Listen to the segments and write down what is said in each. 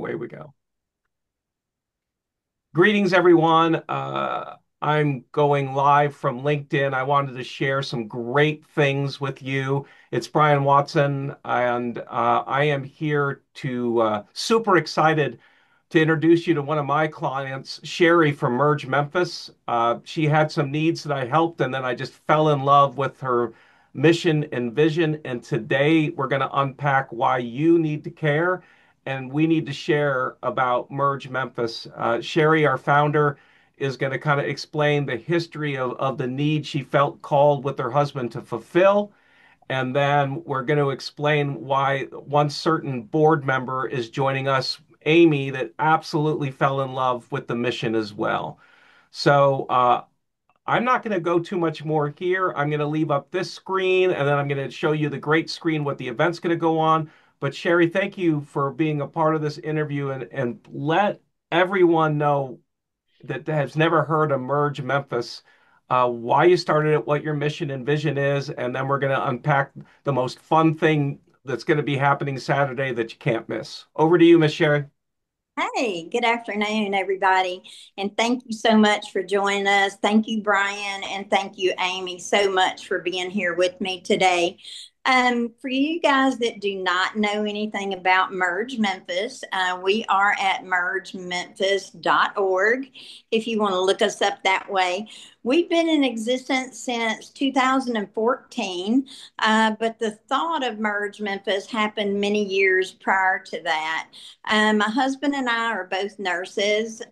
away we go. Greetings, everyone. I'm going live from LinkedIn. I wanted to share some great things with you. It's Brian Watson, and I am here to super excited to introduce you to one of my clients, Sherry from Merge Memphis. She had some needs that I helped, and then I just fell in love with her mission and vision. And today we're going to unpack why you need to care and we need to share about Merge Memphis. Sherry, our founder, is going to kind of explain the history of the need she felt called with her husband to fulfill. And then we're going to explain why one certain board member is joining us, Amy, that absolutely fell in love with the mission as well. So I'm not going to go too much more here. I'm going to leave up this screen and then I'm going to show you the great screen, what the event's going to go on. But Sherry, thank you for being a part of this interview and let everyone know that has never heard of Merge Memphis, why you started it, what your mission and vision is, and then we're going to unpack the most fun thing that's going to be happening Saturday that you can't miss. Over to you, Miss Sherry. Hey, good afternoon, everybody. And thank you so much for joining us. Thank you, Brian, and thank you, Amy, so much for being here with me today. For you guys that do not know anything about Merge Memphis, we are at mergememphis.org if you want to look us up that way. We've been in existence since 2014, but the thought of Merge Memphis happened many years prior to that. My husband and I are both nurses.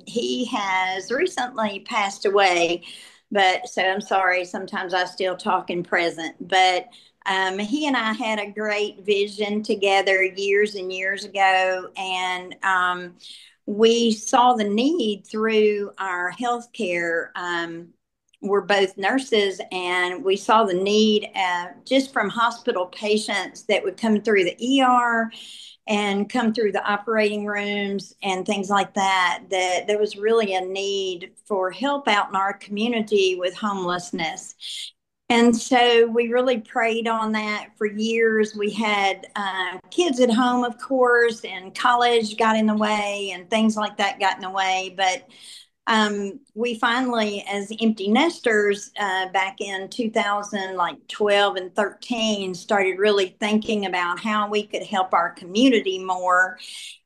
He has recently passed away, but so I'm sorry, sometimes I still talk in present, but he and I had a great vision together years and years ago, and we saw the need through our healthcare. We're both nurses, and we saw the need just from hospital patients that would come through the ER and come through the operating rooms and things like that, that there was really a need for help out in our community with homelessness. And so we really prayed on that for years. We had kids at home, of course, and college got in the way and things like that got in the way. But we finally, as empty nesters, back in 2000, like 12 and 13, started really thinking about how we could help our community more.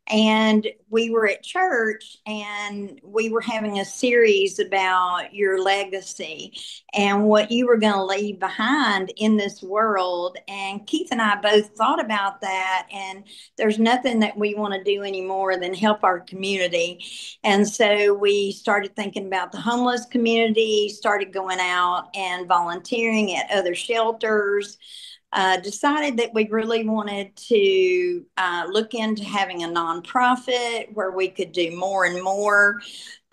And we were at church and we were having a series about your legacy and what you were going to leave behind in this world. And Keith and I both thought about that. And there's nothing that we want to do anymore than help our community. And so we started thinking about the homeless community, started going out and volunteering at other shelters. Decided that we really wanted to look into having a nonprofit where we could do more and more.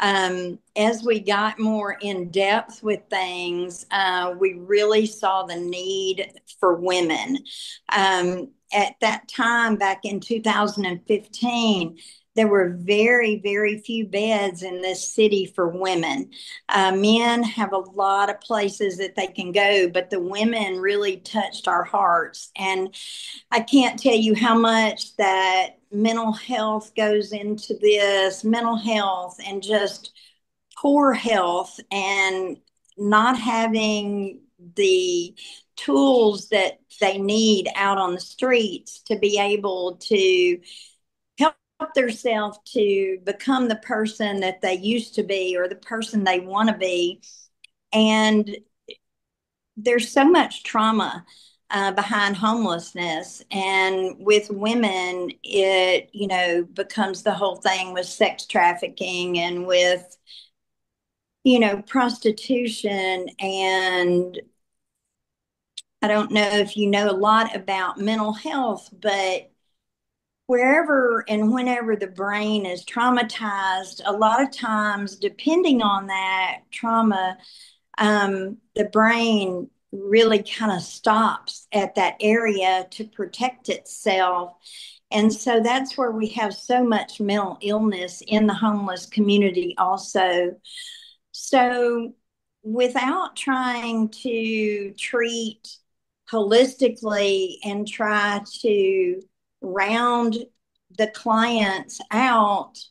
As we got more in depth with things, we really saw the need for women. At that time, back in 2015, there were very, very few beds in this city for women. Men have a lot of places that they can go, but the women really touched our hearts. And I can't tell you how much that mental health goes into this, mental health and just poor health and not having the tools that they need out on the streets to be able to help themselves to become the person that they used to be or the person they want to be. And there's so much trauma behind homelessness. And with women, it, becomes the whole thing with sex trafficking and with, prostitution. And I don't know if you know a lot about mental health, but wherever and whenever the brain is traumatized, a lot of times, depending on that trauma, the brain really kind of stops at that area to protect itself. And so that's where we have so much mental illness in the homeless community, also. So, without trying to treat holistically and try to round the clients out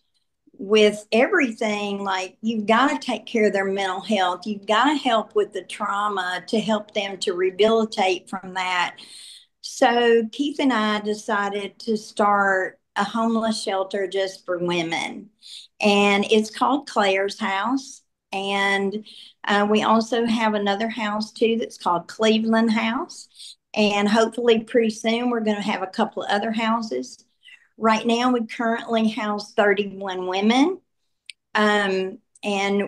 with everything. Like, you've got to take care of their mental health. You've got to help with the trauma to help them to rehabilitate from that. So Keith and I decided to start a homeless shelter just for women. And it's called Claire's House. And we also have another house too that's called Cleveland House. And hopefully, pretty soon, we're going to have a couple of other houses. Right now, we currently house 31 women, and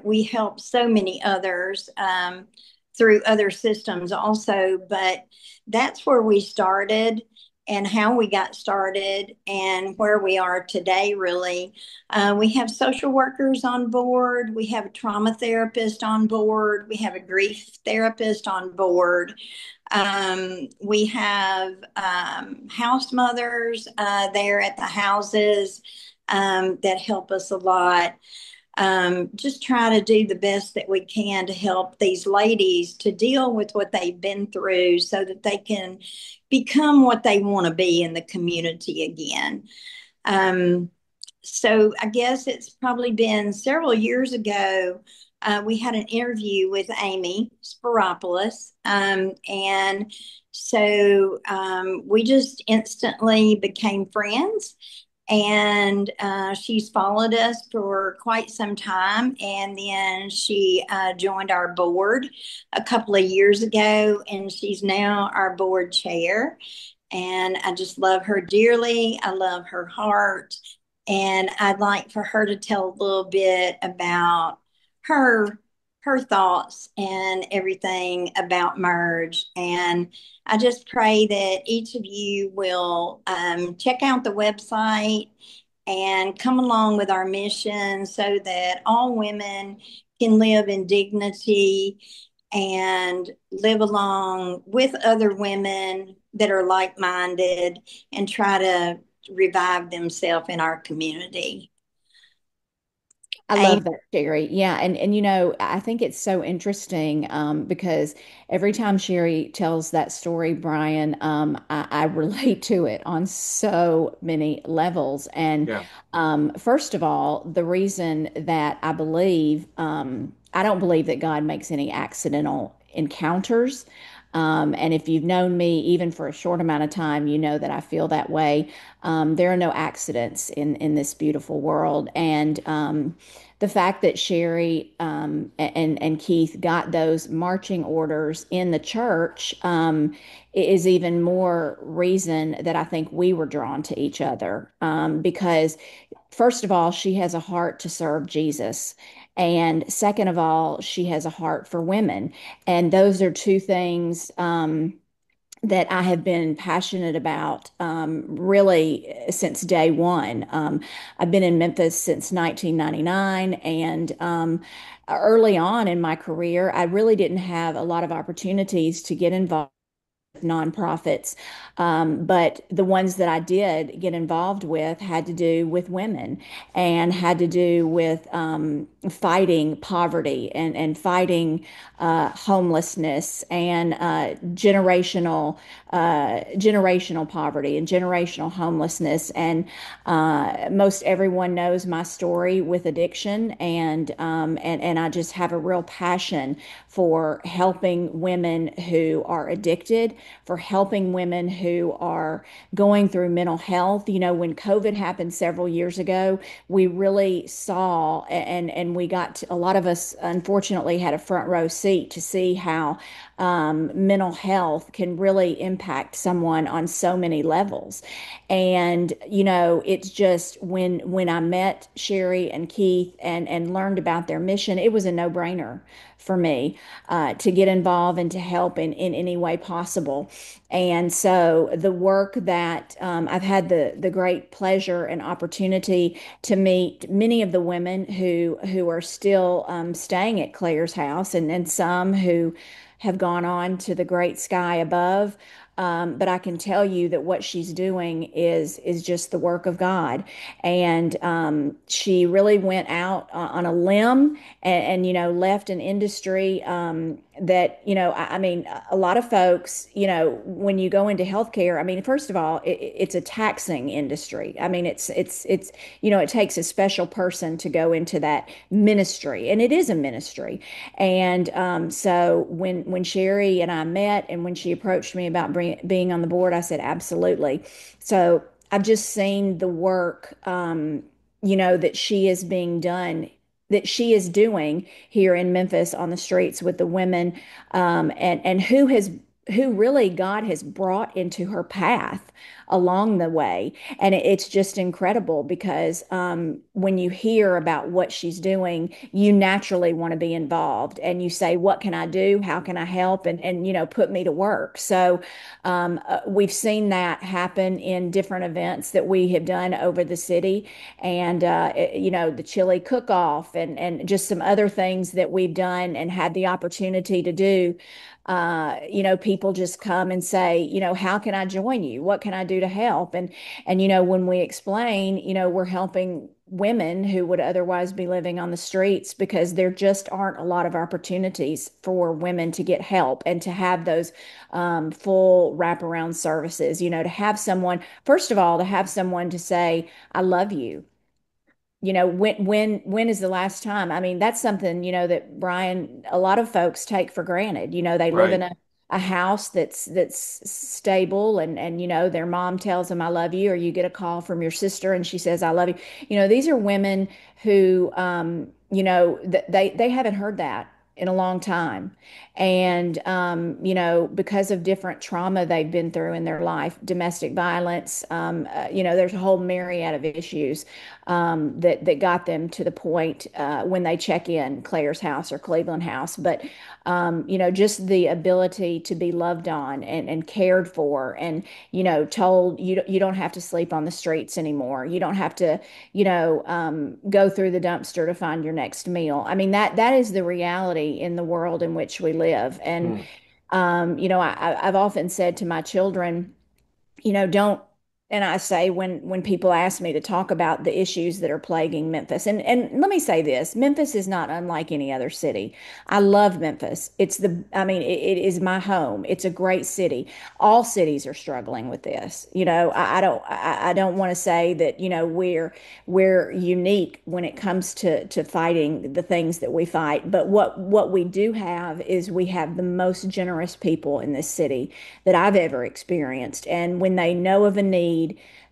we help so many others through other systems also. But that's where we started and how we got started and where we are today, really. We have social workers on board, we have a trauma therapist on board, we have a grief therapist on board. We have house mothers there at the houses that help us a lot. Just try to do the best that we can to help these ladies to deal with what they've been through so that they can become what they want to be in the community again. Um, so I guess it's probably been several years ago. We had an interview with Amy Spiropoulos, and so we just instantly became friends. And she's followed us for quite some time. And then she joined our board a couple of years ago, and she's now our board chair. And I just love her dearly. I love her heart. And I'd like for her to tell a little bit about her her thoughts and everything about merge. And I just pray that each of you will check out the website and come along with our mission so that all women can live in dignity and live along with other women that are like minded and try to revive themselves in our community. I Amy? love that, Sherry. Yeah, and I think it's so interesting because every time Sherry tells that story, Brian, I relate to it on so many levels. And Yeah. first of all, the reason that I don't believe that God makes any accidental encounters. And if you've known me even for a short amount of time, you know that I feel that way. There are no accidents in this beautiful world, and the fact that Sherry and Keith got those marching orders in the church is even more reason that I think we were drawn to each other. Because first of all, she has a heart to serve Jesus. And second of all, she has a heart for women. And those are two things that I have been passionate about really since day one. I've been in Memphis since 1999, and early on in my career, I really didn't have a lot of opportunities to get involved nonprofits. But the ones that I did get involved with had to do with women and had to do with fighting poverty and fighting homelessness and generational poverty and generational homelessness. And most everyone knows my story with addiction, and I just have a real passion for helping women who are addicted, for helping women who are going through mental health. You know, when COVID happened several years ago, we really saw, and we got to, a lot of us unfortunately had a front row seat to see how mental health can really impact someone on so many levels. And it's just when I met Sherry and Keith and learned about their mission, it was a no-brainer for me to get involved and to help in any way possible. And so the work that I've had the great pleasure and opportunity to meet many of the women who are still staying at Claire's house, and some who have gone on to the great sky above. But I can tell you that what she's doing is just the work of God, and she really went out on a limb and left an industry that, I mean, a lot of folks, when you go into healthcare, I mean, first of all, it's a taxing industry. I mean, it takes a special person to go into that ministry, and it is a ministry. And so when Sherry and I met, and when she approached me about being on the board, I said, absolutely. So I've just seen the work, that she is being done, that she is doing here in Memphis on the streets with the women, and who really God has brought into her path along the way. And it's just incredible because when you hear about what she's doing, you naturally want to be involved, and you say, what can I do? How can I help? And put me to work. So we've seen that happen in different events that we have done over the city, and the chili cook-off, and just some other things that we've done and had the opportunity to do. People just come and say, how can I join you? What can I do to help? And when we explain, we're helping women who would otherwise be living on the streets, because there just aren't a lot of opportunities for women to get help and to have those full wraparound services. To have someone, first of all, to have someone to say, I love you. When is the last time? I mean, that's something, that Brian, a lot of folks take for granted. They live in Right. a house that's stable, and their mom tells them I love you, or you get a call from your sister and she says I love you. These are women who they haven't heard that in a long time. And because of different trauma they've been through in their life, domestic violence, there's a whole myriad of issues that got them to the point when they check in Claire's house or Cleveland House. But just the ability to be loved on and cared for, and told you don't have to sleep on the streets anymore. You don't have to go through the dumpster to find your next meal. I mean, that is the reality in the world in which we live. And Mm. I've often said to my children, don't, and I say, when people ask me to talk about the issues that are plaguing Memphis, and let me say this, Memphis is not unlike any other city. I love Memphis. I mean, it is my home. It's a great city. All cities are struggling with this. I don't want to say that, we're unique when it comes to fighting the things that we fight. But what we do have is we have the most generous people in this city that I've ever experienced. And when they know of a need,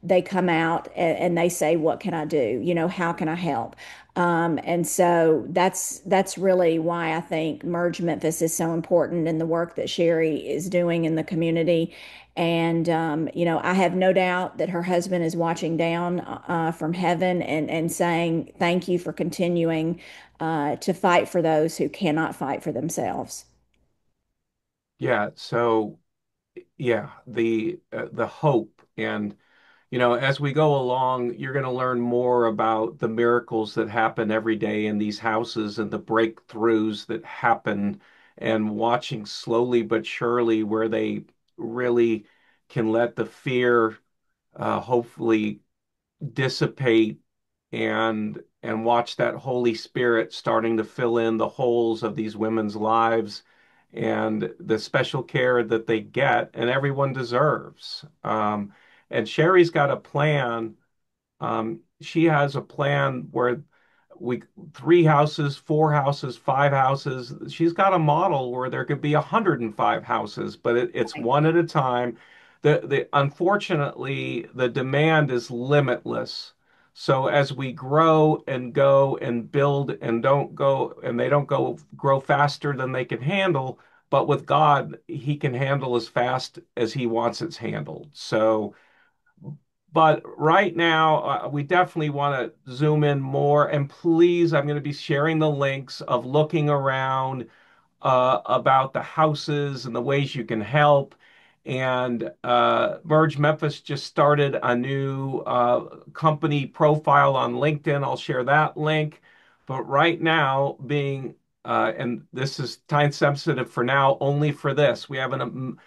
they come out and they say, "What can I do? How can I help?" And so that's really why I think Merge Memphis is so important, in the work that Sherry is doing in the community. And I have no doubt that her husband is watching down from heaven, and saying, "Thank you for continuing to fight for those who cannot fight for themselves." Yeah. So yeah, the hope, and as we go along, you're going to learn more about the miracles that happen every day in these houses, and the breakthroughs that happen, and watching slowly but surely where they really can let the fear hopefully dissipate, and watch that Holy Spirit starting to fill in the holes of these women's lives, and the special care that they get and everyone deserves. And Sherry's got a plan. She has a plan where we three houses, four houses, five houses. She's got a model where there could be 105 houses, but it's one at a time. The unfortunately, the demand is limitless. So as we grow and go and build, and they don't go grow faster than they can handle, but with God, He can handle as fast as He wants it's handled. So but right now, we definitely want to zoom in more. And please, I'm going to be sharing the links of looking around about the houses and the ways you can help. And Merge Memphis just started a new company profile on LinkedIn. I'll share that link. But right now, and this is time sensitive for now, only for this, we have an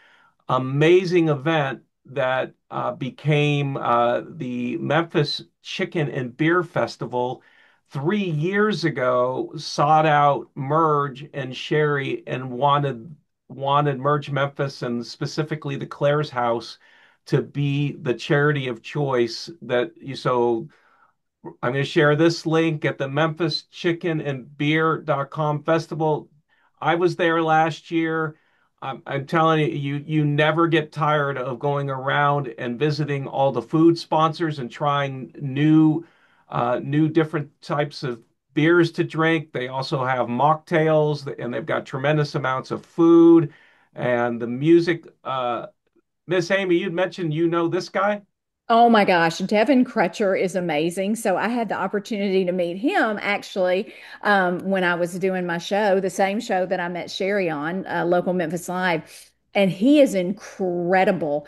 amazing event that became the Memphis Chicken and Beer Festival 3 years ago sought out Merge and Sherry and wanted Merge Memphis and specifically the Claire's House to be the charity of choice that you so I'm going to share this link at the Memphis Chicken and Beer.com festival. I was there last year. I'm telling you, you never get tired of going around and visiting all the food sponsors and trying new different types of beers to drink. They also have mocktails, and they've got tremendous amounts of food and the music. Miss Amy, you'd mentioned you know this guy. Oh my gosh, Devin Crutcher is amazing. So I had the opportunity to meet him actually when I was doing my show, the same show that I met Sherry on, Local Memphis Live. And he is incredible.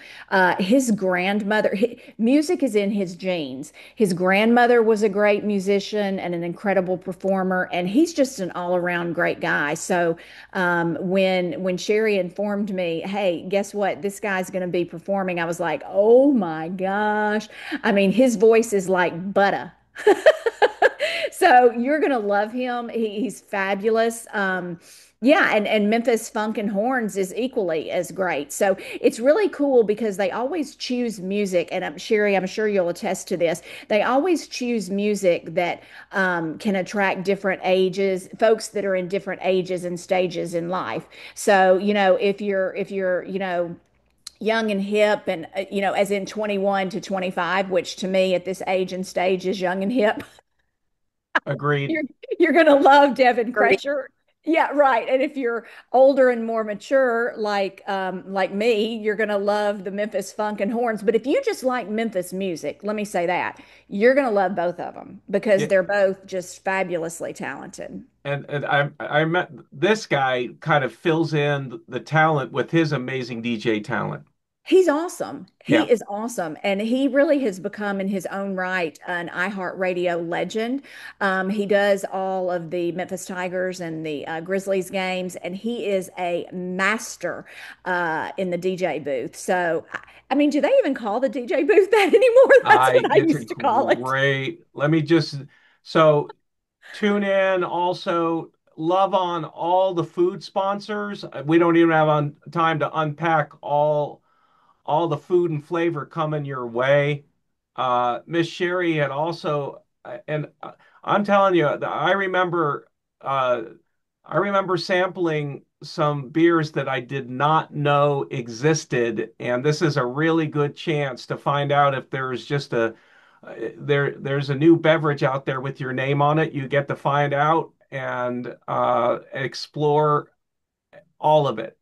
His grandmother, music is in his genes. His grandmother was a great musician and an incredible performer, and he's just an all-around great guy. So when Sherry informed me, hey, guess what? This guy's going to be performing, I was like, oh my gosh. I mean, his voice is like butter. So you're gonna love him. He's fabulous. Yeah, and Memphis Funk and Horns is equally as great. So it's really cool because they always choose music, and Sherry, I'm sure you'll attest to this. They always choose music that can attract different ages, folks that are in different ages and stages in life. So, if you're young and hip and as in 21 to 25, which to me at this age and stage is young and hip. Agreed. You're you're gonna love Devin Crutcher. Yeah, right. And if you're older and more mature, like me, you're gonna love the Memphis Funk and Horns. But if you just like Memphis music, let me say that, you're gonna love both of them because Yeah, they're both just fabulously talented. and I met this guy kind of fills in the talent with his amazing DJ talent. He's awesome. Yeah, He is awesome. And he really has become, in his own right, an iHeartRadio legend. He does all of the Memphis Tigers and the Grizzlies games, and he is a master in the DJ booth. So, I mean, do they even call the DJ booth that anymore? That's I what I it's a used to call it. great. Let me just so tune in. Also, love on all the food sponsors. We don't even have on time to unpack all the food and flavor coming your way. Miss Sherry had also, and I'm telling you, uh, I remember sampling some beers that I did not know existed, and this is a really good chance to find out if there's just there's a new beverage out there with your name on it. You get to find out and explore all of it.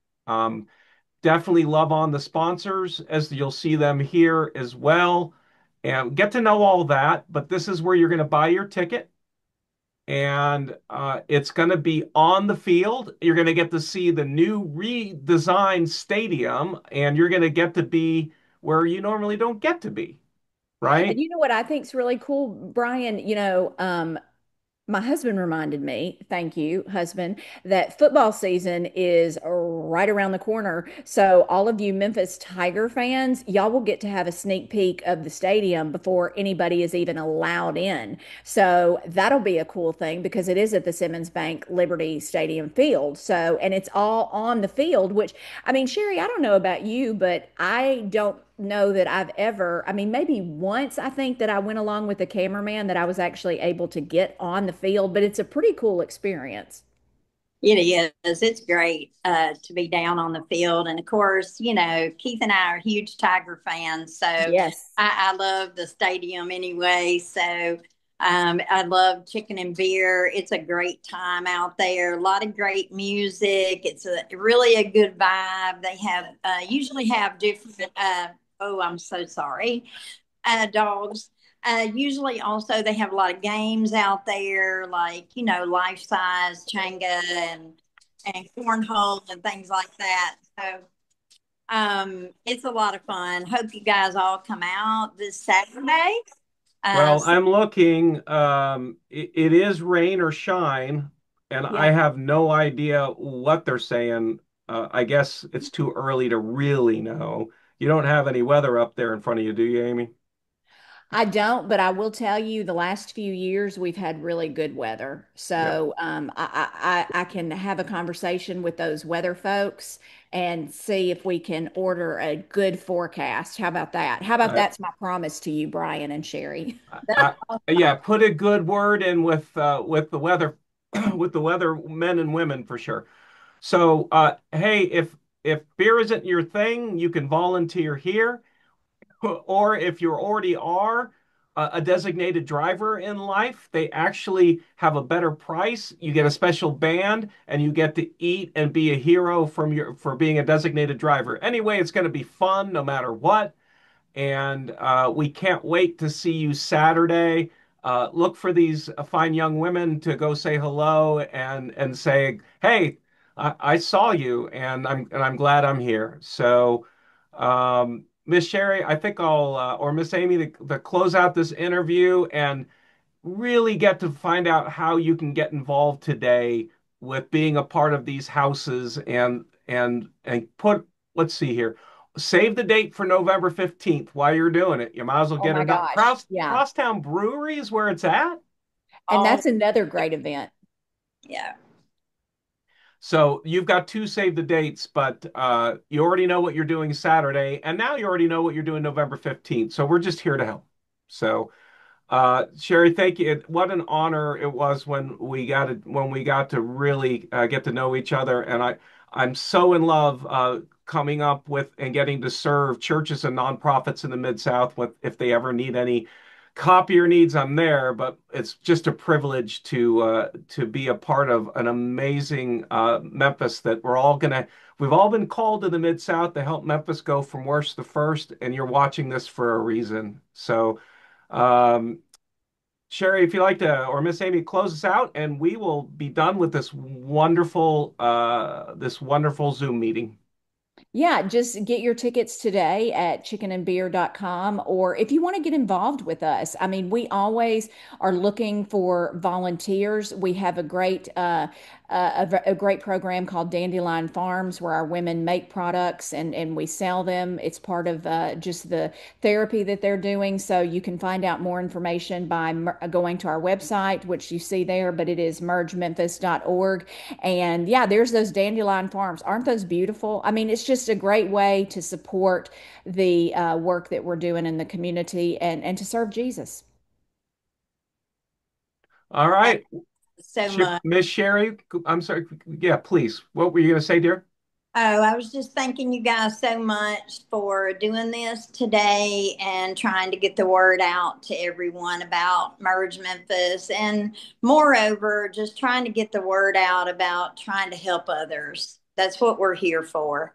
Definitely love on the sponsors as you'll see them here as well and get to know all that. But this is where you're going to buy your ticket and it's going to be on the field. You're going to get to see the new redesigned stadium and you're going to get to be where you normally don't get to be, And right? you know what I think's really cool, Brian? My husband reminded me, thank you, husband, that football season is right around the corner. So, all of you Memphis Tiger fans, y'all will get to have a sneak peek of the stadium before anybody is even allowed in. So, that'll be a cool thing because it is at the Simmons Bank Liberty Stadium field. So, and it's all on the field, which, I mean, Sherry, I don't know about you, but I don't know that I've ever, I mean, maybe once I think that I went along with the cameraman that I was actually able to get on the field, but it's a pretty cool experience. It is. It's great to be down on the field. And of course, Keith and I are huge Tiger fans. So Yes. I love the stadium anyway. So I love chicken and beer. It's a great time out there. A lot of great music. It's a really a good vibe. They have usually have different. Oh, I'm so sorry. Dogs. Usually, also they have a lot of games out there, like life size Changa and cornhole and things like that. So it's a lot of fun. Hope you guys all come out this Saturday. Uh, Well, I'm looking. It is rain or shine, and I Yeah. have no idea what they're saying. I guess it's too early to really know. You don't have any weather up there in front of you, do you, Amy? I don't, but I will tell you the last few years we've had really good weather. Yeah. So I can have a conversation with those weather folks and see if we can order a good forecast. How about that? How about I, that's my promise to you, Brian and Sherry? That's I, yeah, put a good word in with the weather with the weather men and women for sure. So, hey, if beer isn't your thing, you can volunteer here. Or if you already are a designated driver in life, they actually have a better price. You get a special band and you get to eat and be a hero for being a designated driver. Anyway, it's going to be fun no matter what. And we can't wait to see you Saturday. Look for these fine young women to go say hello and say, "Hey, I saw you, and I'm glad I'm here." So, Miss Sherry, I think I'll or Miss Amy to close out this interview and really get to find out how you can get involved today with being a part of these houses and put, let's see here, save the date for November 15th while you're doing it. You might as well Oh get my her done. gosh. Yeah. Crosstown Brewery is where it's at. And all. that's another great event. Yeah. So you've got two save the dates, but you already know what you're doing Saturday, and now you already know what you're doing November 15th. So we're just here to help. So Sherry, thank you. What an honor it was when we got to really get to know each other, and I'm so in love coming up with and getting to serve churches and nonprofits in the Mid South. With if they ever need any copier needs, I'm there. But it's just a privilege to be a part of an amazing Memphis that we've all been called to the Mid South to help Memphis go from worst to first, and you're watching this for a reason. So. Um, Sherry, if you'd like to, or Miss Amy, close us out, and we will be done with this wonderful Zoom meeting. Yeah, just get your tickets today at chickenandbeer.com. Or if you want to get involved with us, I mean, we always are looking for volunteers. We have a great program called Dandelion Farms where our women make products and we sell them. It's part of just the therapy that they're doing. So you can find out more information by going to our website, which you see there, but it is mergememphis.org. And yeah, there's those dandelion farms. Aren't those beautiful? I mean, it's just a great way to support the work that we're doing in the community and to serve Jesus. All Thank right, you so much. Miss Sherry, I'm sorry. Yeah, please. What were you going to say, dear? Oh, I was just thanking you guys so much for doing this today and trying to get the word out to everyone about Merge Memphis. And moreover, just trying to get the word out about trying to help others. That's what we're here for.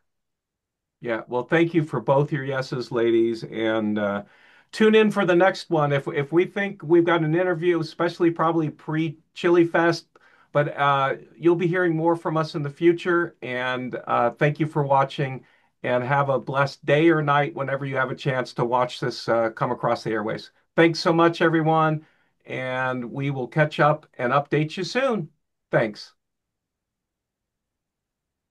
Yeah, well, thank you for both your yeses, ladies, and tune in for the next one. If we think we've got an interview, especially probably pre-Chili Fest, but you'll be hearing more from us in the future. And thank you for watching, and have a blessed day or night whenever you have a chance to watch this come across the airways. Thanks so much, everyone, and we will catch up and update you soon. Thanks.